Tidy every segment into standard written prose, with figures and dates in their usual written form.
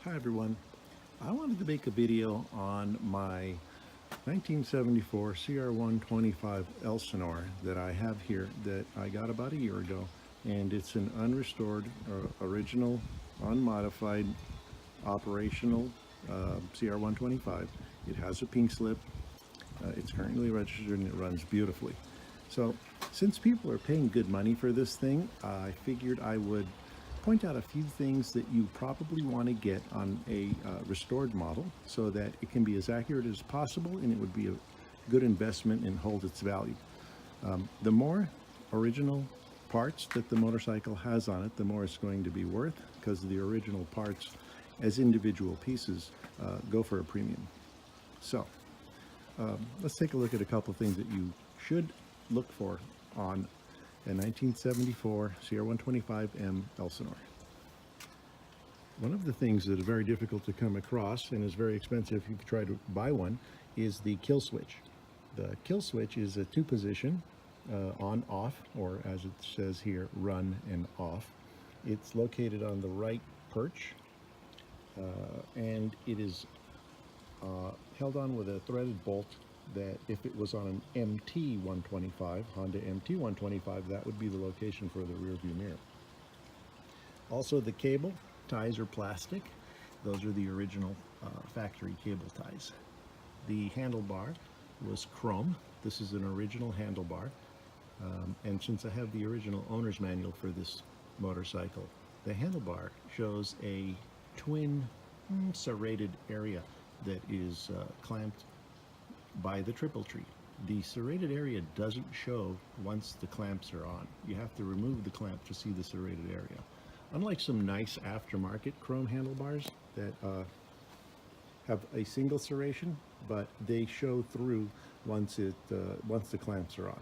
Hi everyone. I wanted to make a video on my 1974 CR125 Elsinore that I have here that I got about a year ago, and it's an unrestored, original, unmodified, operational CR125. It has a pink slip. It's currently registered and it runs beautifully. So since people are paying good money for this thing, I figured I would point out a few things that you probably want to get on a restored model so that it can be as accurate as possible and it would be a good investment and hold its value. The more original parts that the motorcycle has on it, the more it's going to be worth, because the original parts as individual pieces go for a premium. So let's take a look at a couple of things that you should look for on a 1974 CR125M Elsinore. One of the things that is very difficult to come across and is very expensive if you try to buy one is the kill switch. The kill switch is a two-position on-off, or as it says here, run and off. It's located on the right perch, and it is held on with a threaded bolt that if it was on an MT125, Honda MT125, that would be the location for the rear view mirror. Also, the cable ties are plastic. Those are the original factory cable ties. The handlebar was chrome. This is an original handlebar. And since I have the original owner's manual for this motorcycle, the handlebar shows a twin serrated area that is clamped by the triple tree. The serrated area doesn't show once the clamps are on. You have to remove the clamp to see the serrated area. Unlike some nice aftermarket chrome handlebars that have a single serration, but they show through once the clamps are on.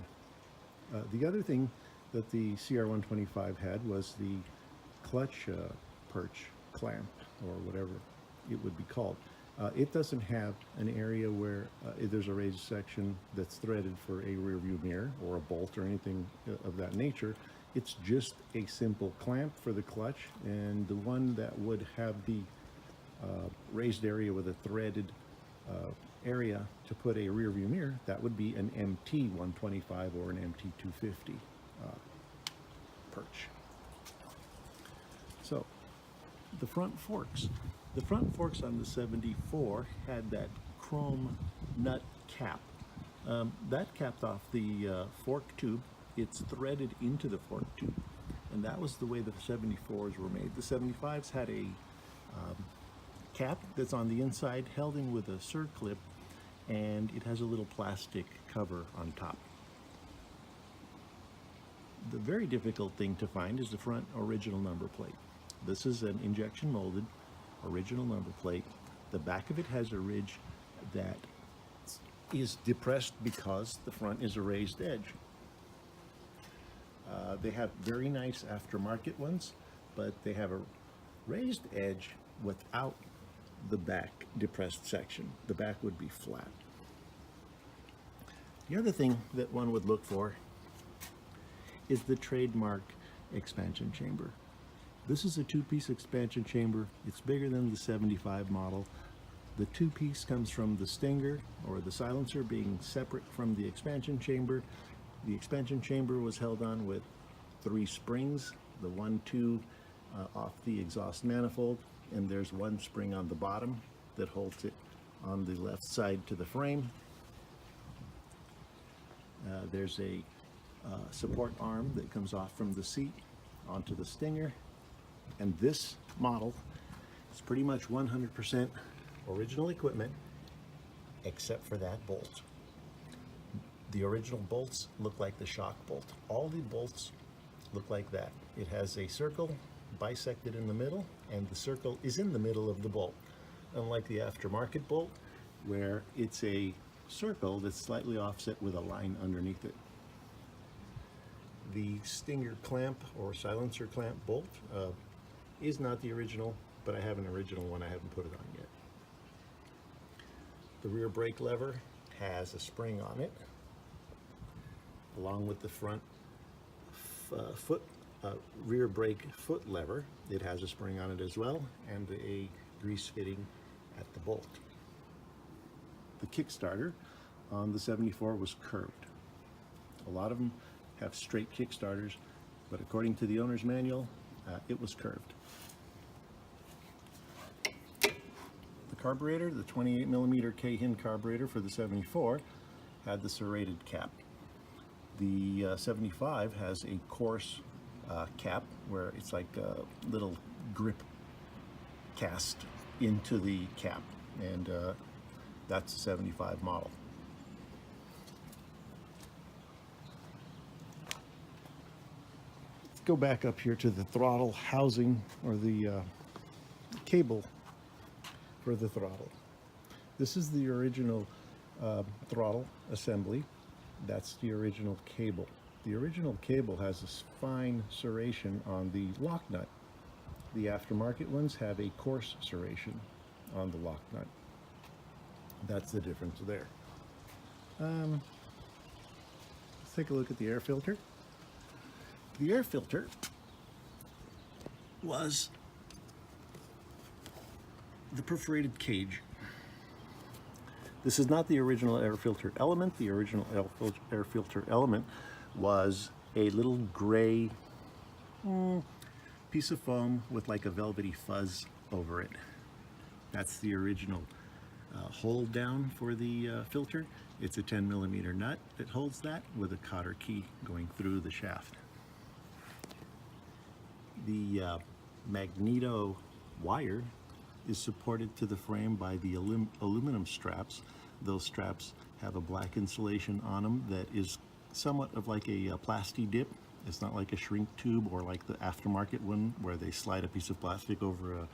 The other thing that the CR125 had was the clutch perch clamp, or whatever it would be called. It doesn't have an area where there's a raised section that's threaded for a rear view mirror or a bolt or anything of that nature. It's just a simple clamp for the clutch, and the one that would have the raised area with a threaded area to put a rear view mirror, that would be an MT125 or an MT250 perch. So the front forks. The front forks on the 74 had that chrome nut cap. That capped off the fork tube. It's threaded into the fork tube, and that was the way the 74s were made. The 75s had a cap that's on the inside, held in with a circlip, and it has a little plastic cover on top. The very difficult thing to find is the front original number plate. This is an injection molded original number plate. The back of it has a ridge that is depressed because the front is a raised edge. They have very nice aftermarket ones, but they have a raised edge without the back depressed section. The back would be flat. The other thing that one would look for is the trademark expansion chamber. This is a two-piece expansion chamber. It's bigger than the 75 model. The two-piece comes from the stinger, or the silencer, being separate from the expansion chamber. The expansion chamber was held on with 3 springs, the 1-2 off the exhaust manifold, and there's one spring on the bottom that holds it on the left side to the frame. There's a support arm that comes off from the seat onto the stinger. And this model is pretty much 100% original equipment, except for that bolt. The original bolts look like the shock bolt. All the bolts look like that. It has a circle bisected in the middle, and the circle is in the middle of the bolt. Unlike the aftermarket bolt, where it's a circle that's slightly offset with a line underneath it. The stinger clamp or silencer clamp bolt is not the original, but I have an original one. I haven't put it on yet. The rear brake lever has a spring on it, along with the front rear brake foot lever. It has a spring on it as well, and a grease fitting at the bolt. The kickstarter on the 74 was curved. A lot of them have straight kickstarters, but according to the owner's manual, it was curved. The carburetor, the 28mm K-Hin carburetor for the 74, had the serrated cap. The 75 has a coarse cap where it's like a little grip cast into the cap, and that's a 75 model. Let's go back up here to the throttle housing, or the cable for the throttle. This is the original throttle assembly. That's the original cable. The original cable has a fine serration on the lock nut. The aftermarket ones have a coarse serration on the lock nut. That's the difference there. Let's take a look at the air filter. The air filter was the perforated cage. This is not the original air filter element. The original air filter element was a little gray piece of foam with like a velvety fuzz over it. That's the original hold down for the filter. It's a 10mm nut that holds that with a cotter key going through the shaft. The magneto wire is supported to the frame by the aluminum straps. Those straps have a black insulation on them that is somewhat of like a plasti dip. It's not like a shrink tube or like the aftermarket one where they slide a piece of plastic over a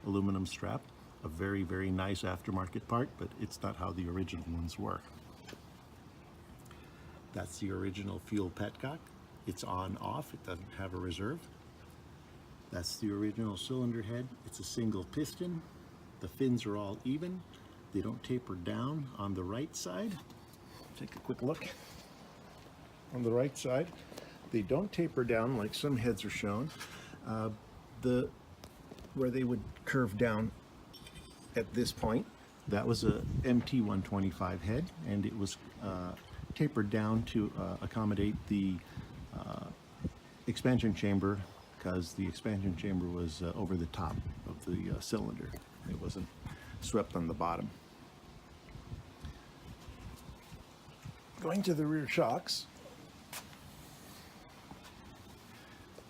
aluminum strap. A very, very nice aftermarket part, but it's not how the original ones were. That's the original fuel petcock. It's on off, it doesn't have a reserve. That's the original cylinder head. It's a single piston. The fins are all even. They don't taper down on the right side. Take a quick look. On the right side, they don't taper down like some heads are shown. Where they would curve down at this point, that was a MT125 head, and it was tapered down to accommodate the expansion chamber, because the expansion chamber was over the top of the cylinder. It wasn't swept on the bottom. Going to the rear shocks.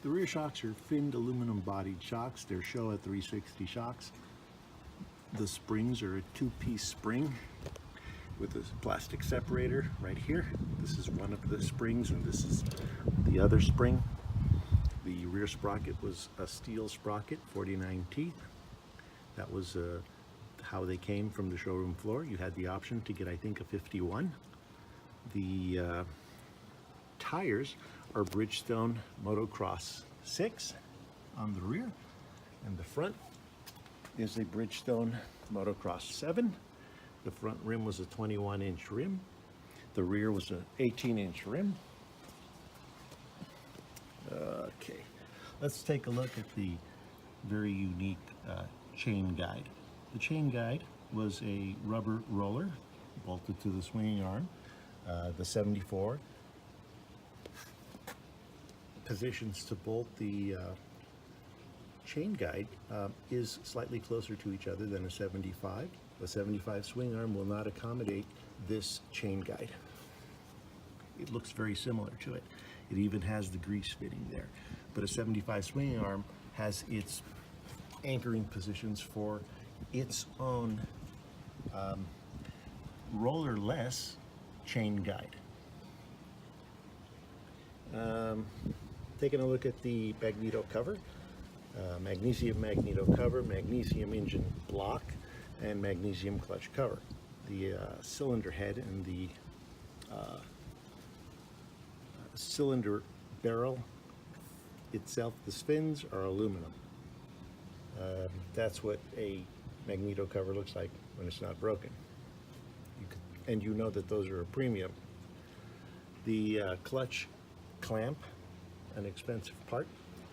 The rear shocks are finned aluminum bodied shocks. They're Showa 360 shocks. The springs are a two-piece spring with a plastic separator right here. This is one of the springs, and this is the other spring. The rear sprocket was a steel sprocket, 49 teeth. That was how they came from the showroom floor. You had the option to get, I think, a 51. The tires are Bridgestone Motocross 6 on the rear, and the front is a Bridgestone Motocross 7. The front rim was a 21-inch rim. The rear was an 18-inch rim. Okay, let's take a look at the very unique chain guide. The chain guide was a rubber roller bolted to the swinging arm. The 74 positions to bolt the chain guide is slightly closer to each other than a 75. A 75 swing arm will not accommodate this chain guide. It looks very similar to it. It even has the grease fitting there. But a 75 swinging arm has its anchoring positions for its own roller-less chain guide. Taking a look at the magneto cover. Magnesium magneto cover, magnesium engine block, and magnesium clutch cover. The cylinder head and the cylinder barrel itself, the fins are aluminum. That's what a magneto cover looks like when it's not broken. And you know that those are a premium. The clutch clamp, an expensive part,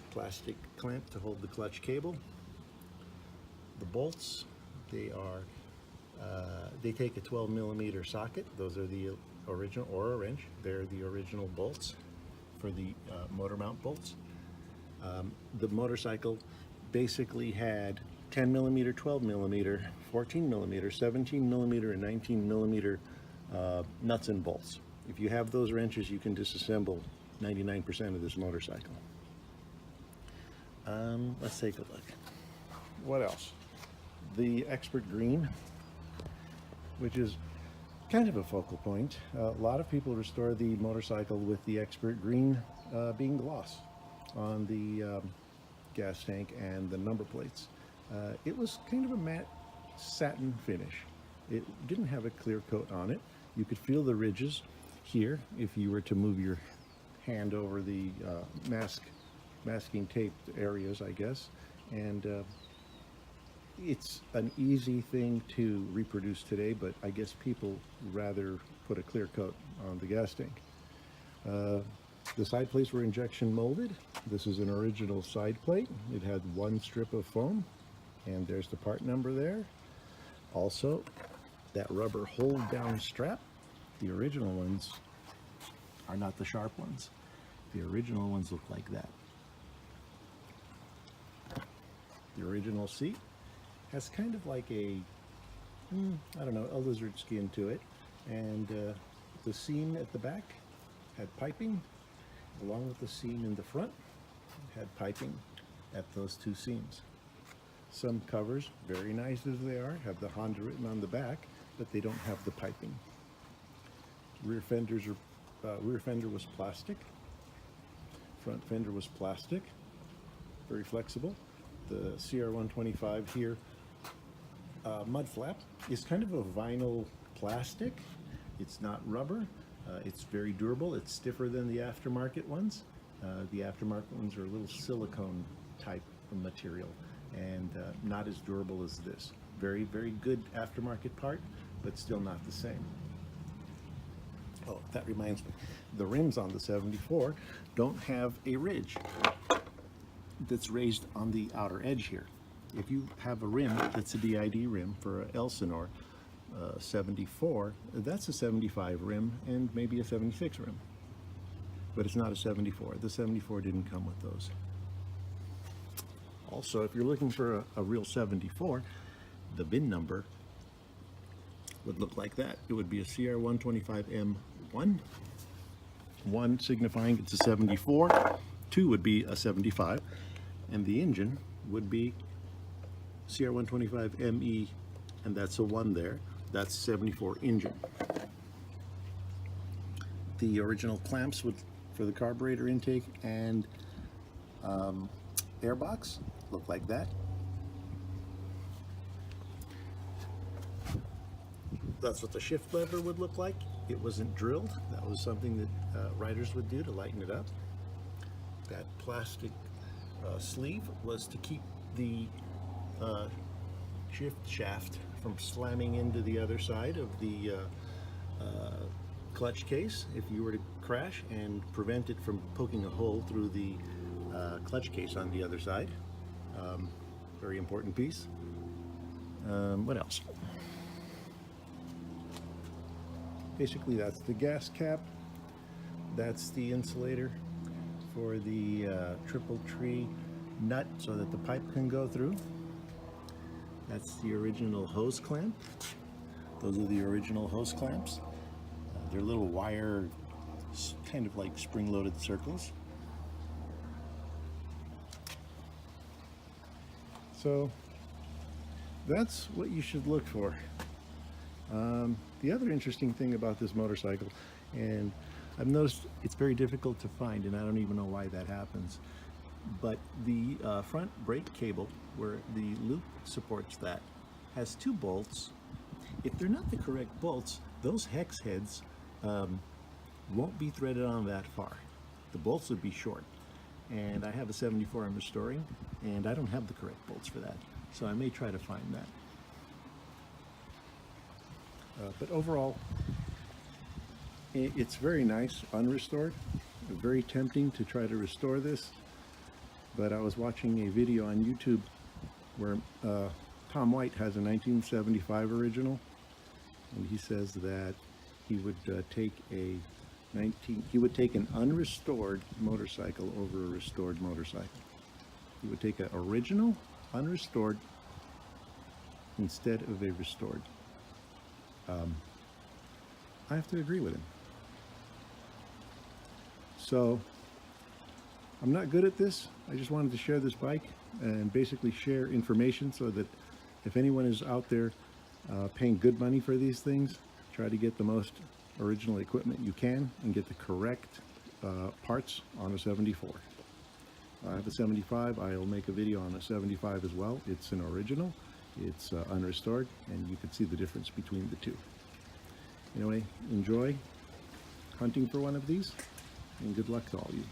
plastic clamp to hold the clutch cable. The bolts. They take a 12mm socket. Those are the original, or a wrench. They're the original bolts for the motor mount bolts. The motorcycle basically had 10mm, 12mm, 14mm, 17mm, and 19mm nuts and bolts. If you have those wrenches, you can disassemble 99% of this motorcycle. Let's take a look. What else? The Expert Green, which is kind of a focal point. A lot of people restore the motorcycle with the Expert Green being gloss on the gas tank and the number plates. It was kind of a matte satin finish. It didn't have a clear coat on it. You could feel the ridges here if you were to move your hand over the masking tape areas, I guess. And it's an easy thing to reproduce today, but I guess people rather put a clear coat on the gas tank. The side plates were injection molded. This is an original side plate. It had one strip of foam, and there's the part number there. Also, that rubber hold down strap, the original ones are not the sharp ones. The original ones look like that. The original seat has kind of like a, I don't know, a lizard skin to it. And the seam at the back had piping, along with the seam in the front had piping at those two seams. Some covers, very nice as they are, have the Honda written on the back, but they don't have the piping. Rear fender was plastic. Front fender was plastic, very flexible. The CR125 here, mud flap, is kind of a vinyl plastic. It's not rubber. It's very durable. It's stiffer than the aftermarket ones. The aftermarket ones are a little silicone type of material and not as durable as this. Very, very good aftermarket part, but still not the same. Oh, that reminds me, the rims on the 74 don't have a ridge that's raised on the outer edge here. If you have a rim that's a DID rim for an Elsinore 74, that's a 75 rim and maybe a 76 rim, but it's not a 74. The 74 didn't come with those. Also, if you're looking for a real 74, the VIN number would look like that. It would be a CR125M1, 1 signifying it's a 74, 2 would be a 75, and the engine would be CR125ME, and that's a 1 there. That's 74 engine. The original clamps for the carburetor intake and airbox look like that. That's what the shift lever would look like. It wasn't drilled. That was something that riders would do to lighten it up. That plastic sleeve was to keep the shift shaft from slamming into the other side of the clutch case if you were to crash, and prevent it from poking a hole through the clutch case on the other side. Very important piece. What else? Basically, that's the gas cap. That's the insulator for the triple tree nut so that the pipe can go through. That's the original hose clamp. Those are the original hose clamps. They're little wire, kind of like spring-loaded circles. So that's what you should look for. The other interesting thing about this motorcycle, and I've noticed it's very difficult to find, and I don't even know why that happens, but the front brake cable, where the loop supports that, has 2 bolts. If they're not the correct bolts, those hex heads won't be threaded on that far. The bolts would be short, and I have a 74 I'm restoring, and I don't have the correct bolts for that, so I may try to find that. But overall, it's very nice, unrestored. Very tempting to try to restore this, but I was watching a video on YouTube where Tom White has a 1975 original, and he says that he would take an unrestored motorcycle over a restored motorcycle. He would take an original unrestored instead of a restored. I have to agree with him. So I'm not good at this. I just wanted to share this bike and basically share information so that if anyone is out there paying good money for these things, try to get the most original equipment you can and get the correct parts on a 74. I have a 75. I'll make a video on a 75 as well. It's an original, it's unrestored, and you can see the difference between the two. Anyway, enjoy hunting for one of these, and good luck to all of you.